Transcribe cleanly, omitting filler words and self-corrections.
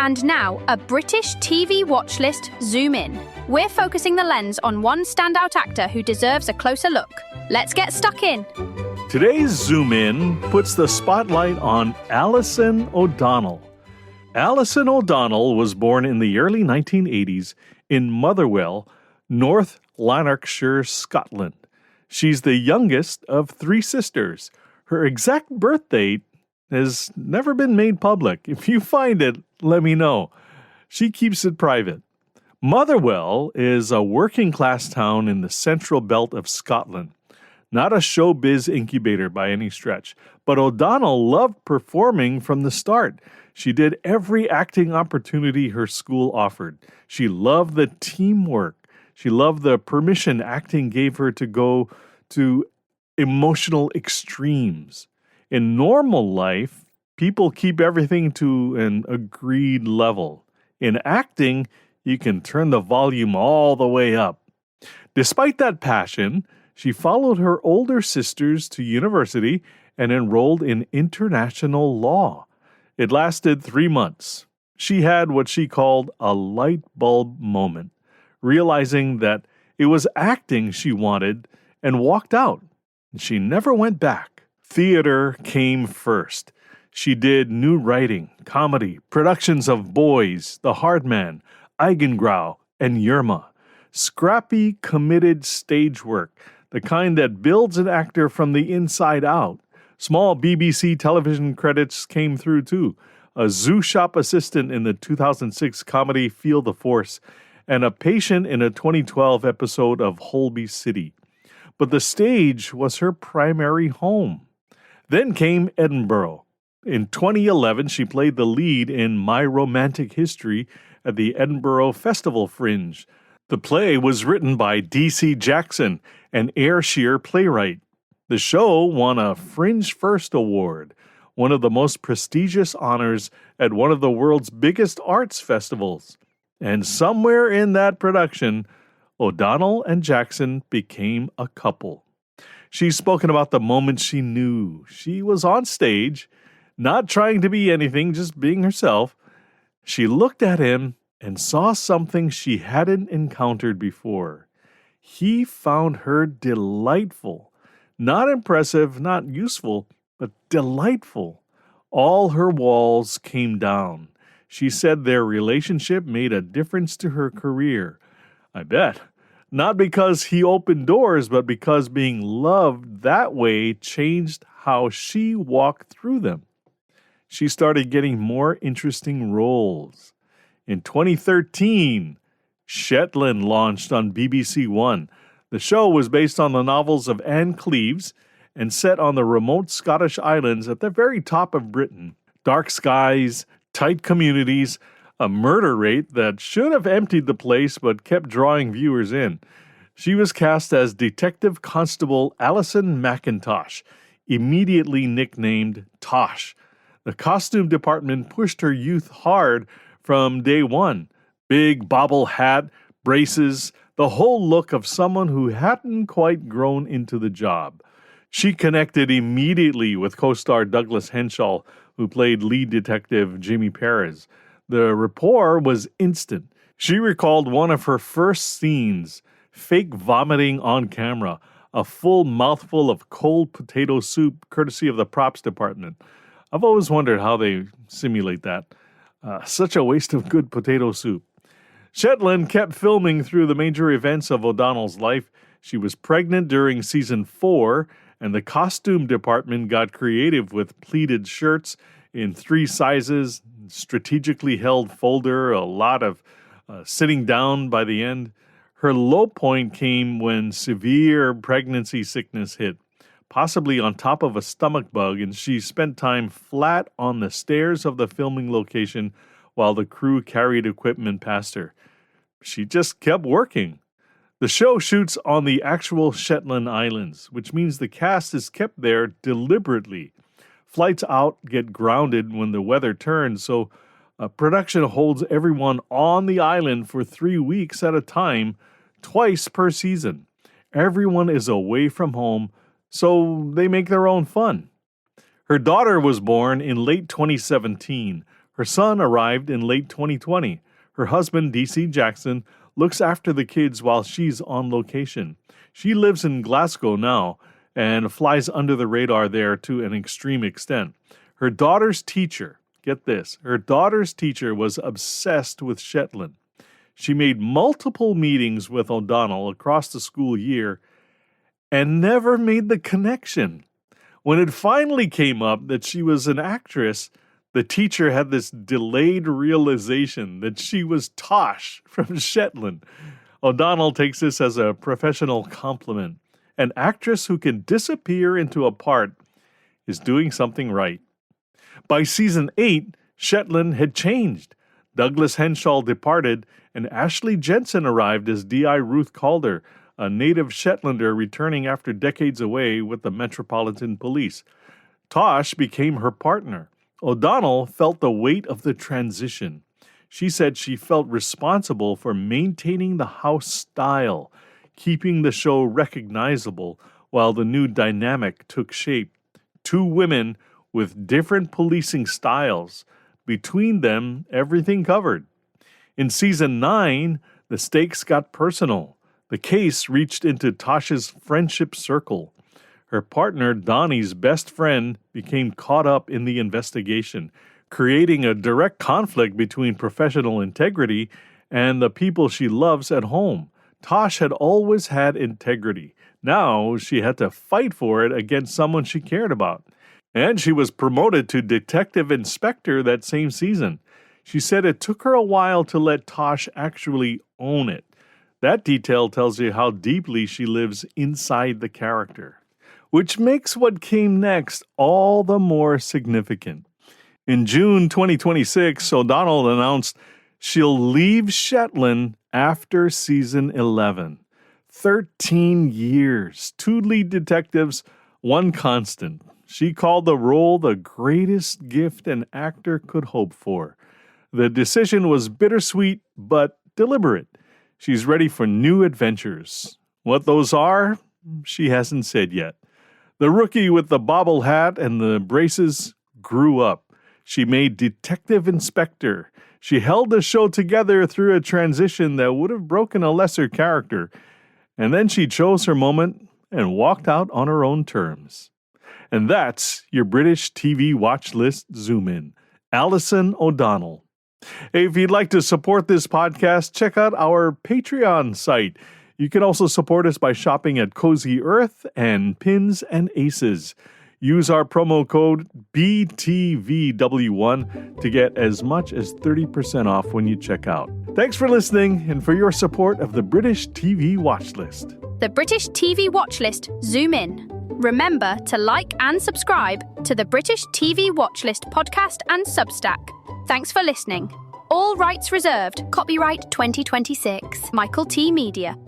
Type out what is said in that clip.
And now, a British TV watch list Zoom In. We're focusing the lens on one standout actor who deserves a closer look. Let's get stuck in. Today's Zoom In puts the spotlight on Alison O'Donnell. Alison O'Donnell was born in the early 1980s in Motherwell, North Lanarkshire, Scotland. She's the youngest of three sisters. Her exact birth date has never been made public. If you find it, let me know. She keeps it private. Motherwell is a working-class town in the central belt of Scotland. Not a showbiz incubator by any stretch, but O'Donnell loved performing from the start. She did every acting opportunity her school offered. She loved the teamwork. She loved the permission acting gave her to go to emotional extremes. In normal life, people keep everything to an agreed level. In acting, you can turn the volume all the way up. Despite that passion, she followed her older sisters to university and enrolled in international law. It lasted 3 months. She had what she called a light bulb moment, realizing that it was acting she wanted and walked out. She never went back. Theater came first. She did new writing, comedy, productions of Boys, The Hard Man, Eigengrau, and Yerma. Scrappy, committed stage work, the kind that builds an actor from the inside out. Small BBC television credits came through too. A zoo shop assistant in the 2006 comedy Feel the Force, and a patient in a 2012 episode of Holby City. But the stage was her primary home. Then came Edinburgh. In 2011, she played the lead in My Romantic History at the Edinburgh Festival Fringe. The play was written by D.C. Jackson, an Ayrshire playwright. The show won a Fringe First Award, one of the most prestigious honors at one of the world's biggest arts festivals. And somewhere in that production, O'Donnell and Jackson became a couple. She's spoken about the moment she knew she was on stage, not trying to be anything, just being herself. She looked at him and saw something she hadn't encountered before. He found her delightful. Not impressive, not useful, but delightful. All her walls came down. She said their relationship made a difference to her career. I bet. Not because he opened doors, but because being loved that way changed how she walked through them. She started getting more interesting roles. In 2013, Shetland launched on BBC One. The show was based on the novels of Anne Cleeves and set on the remote Scottish islands at the very top of Britain. Dark skies, tight communities, a murder rate that should have emptied the place but kept drawing viewers in. She was cast as Detective Constable Alison McIntosh, immediately nicknamed Tosh. The costume department pushed her youth hard from day one. Big bobble hat, braces, the whole look of someone who hadn't quite grown into the job. She connected immediately with co-star Douglas Henshall, who played lead detective Jimmy Perez. The rapport was instant. She recalled one of her first scenes, fake vomiting on camera, a full mouthful of cold potato soup courtesy of the props department. I've always wondered how they simulate that. Such a waste of good potato soup. Shetland kept filming through the major events of O'Donnell's life. She was pregnant during season 4, and the costume department got creative with pleated shirts in 3 sizes, strategically held folder, a lot of sitting down by the end. Her low point came when severe pregnancy sickness hit, possibly on top of a stomach bug, and she spent time flat on the stairs of the filming location while the crew carried equipment past her. She just kept working. The show shoots on the actual Shetland Islands, which means the cast is kept there deliberately. Flights out get grounded when the weather turns, so production holds everyone on the island for 3 weeks at a time, twice per season. Everyone is away from home, so they make their own fun. Her daughter was born in late 2017. Her son arrived in late 2020. Her husband, DC Jackson, looks after the kids while she's on location. She lives in Glasgow now and flies under the radar there to an extreme extent. Her daughter's teacher, get this, her daughter's teacher was obsessed with Shetland. She made multiple meetings with O'Donnell across the school year and never made the connection. When it finally came up that she was an actress, the teacher had this delayed realization that she was Tosh from Shetland. O'Donnell takes this as a professional compliment. An actress who can disappear into a part is doing something right. By season 8, Shetland had changed. Douglas Henshaw departed, and Ashley Jensen arrived as D.I. Ruth Calder, a native Shetlander returning after decades away with the Metropolitan Police. Tosh became her partner. O'Donnell felt the weight of the transition. She said she felt responsible for maintaining the house style, keeping the show recognizable while the new dynamic took shape. Two women with different policing styles. Between them, everything covered. In season 9, the stakes got personal. The case reached into Tosh's friendship circle. Her partner, Donnie's best friend, became caught up in the investigation, creating a direct conflict between professional integrity and the people she loves at home. Tosh had always had integrity. Now she had to fight for it against someone she cared about. And she was promoted to detective inspector that same season. She said it took her a while to let Tosh actually own it. That detail tells you how deeply she lives inside the character, which makes what came next all the more significant. In June 2026, O'Donnell announced she'll leave Shetland after season 11. 13 years, 2 lead detectives, 1 constant. She called the role the greatest gift an actor could hope for. The decision was bittersweet but deliberate. She's ready for new adventures. What those are, she hasn't said yet. The rookie with the bobble hat and the braces grew up. She made detective inspector. She held the show together through a transition that would have broken a lesser character. And then she chose her moment and walked out on her own terms. And that's your British TV watch list zoom in. Alison O'Donnell. Hey, if you'd like to support this podcast, check out our Patreon site. You can also support us by shopping at Cozy Earth and Pins and Aces. Use our promo code BTVW1 to get as much as 30% off when you check out. Thanks for listening and for your support of the British TV watch list. The British TV watch list, zoom in. Remember to like and subscribe to the British TV watch list podcast and Substack. Thanks for listening. All rights reserved. Copyright 2026. Michael T. Media.